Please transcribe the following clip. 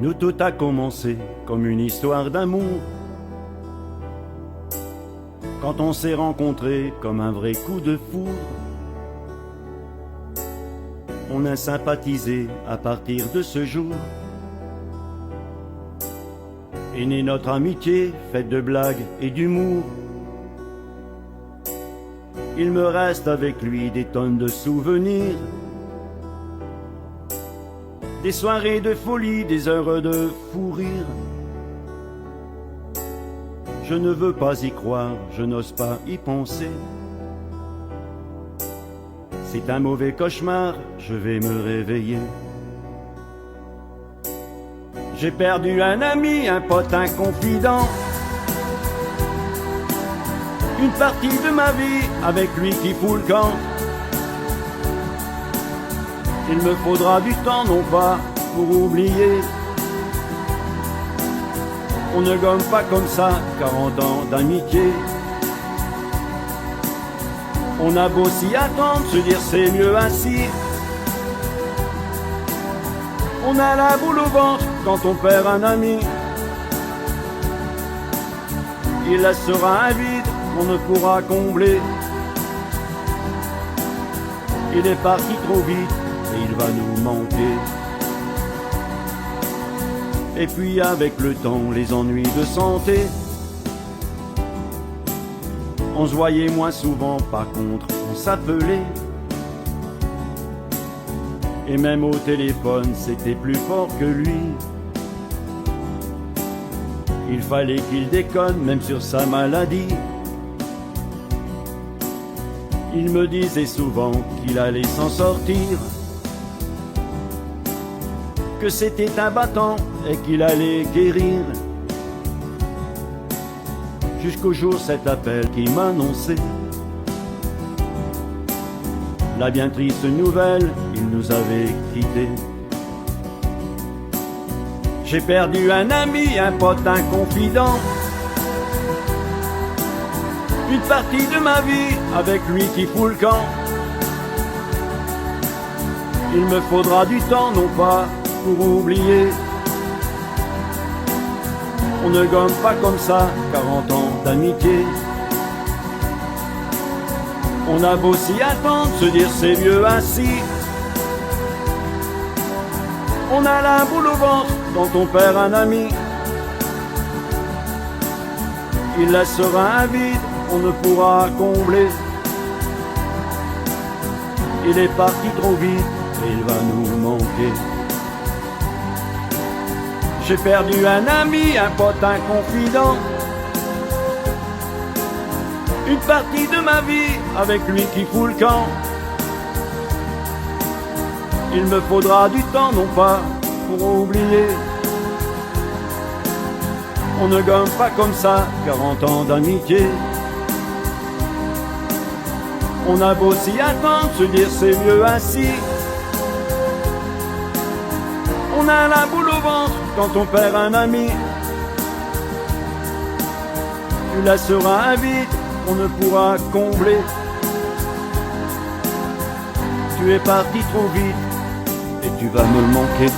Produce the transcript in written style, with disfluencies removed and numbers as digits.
Nous tout a commencé comme une histoire d'amour. Quand on s'est rencontrés comme un vrai coup de foudre, on a sympathisé à partir de ce jour. Est née notre amitié faite de blagues et d'humour. Il me reste avec lui des tonnes de souvenirs, des soirées de folie, des heures de fou rire. Je ne veux pas y croire, je n'ose pas y penser. C'est un mauvais cauchemar, je vais me réveiller. J'ai perdu un ami, un pote, un confident. Une partie de ma vie avec lui qui fout le camp. Il me faudra du temps, non pas pour oublier. On ne gomme pas comme ça 40 ans d'amitié. On a beau s'y attendre, se dire c'est mieux ainsi. On a la boule au ventre quand on perd un ami. Il laissera un vide qu'on ne pourra combler. Il est parti trop vite et il va nous manquer. Et puis avec le temps, les ennuis de santé. On se voyait moins souvent, par contre on s'appelait. Et même au téléphone, c'était plus fort que lui. Il fallait qu'il déconne, même sur sa maladie. Il me disait souvent qu'il allait s'en sortir, que c'était un battant et qu'il allait guérir. Jusqu'au jour cet appel qui m'annonçait la bien triste nouvelle, il nous avait quittés. J'ai perdu un ami, un pote, un confident. Une partie de ma vie avec lui qui fout le camp. Il me faudra du temps, non pas pour oublier. On ne gomme pas comme ça 40 ans d'amitié. On a beau s'y attendre, se dire c'est mieux ainsi. On a la boule au ventre quand on perd un ami. Il laissera un vide, on ne pourra combler. Il est parti trop vite et il va nous manquer. J'ai perdu un ami, un pote, un confident. Une partie de ma vie avec lui qui fout le camp. Il me faudra du temps, non pas pour oublier. On ne gomme pas comme ça 40 ans d'amitié. On a beau s'y attendre, se dire c'est mieux ainsi. On a la boule au ventre quand on perd un ami. Tu laisseras un vide qu'on ne pourra combler. Tu es parti trop vite et tu vas me manquer.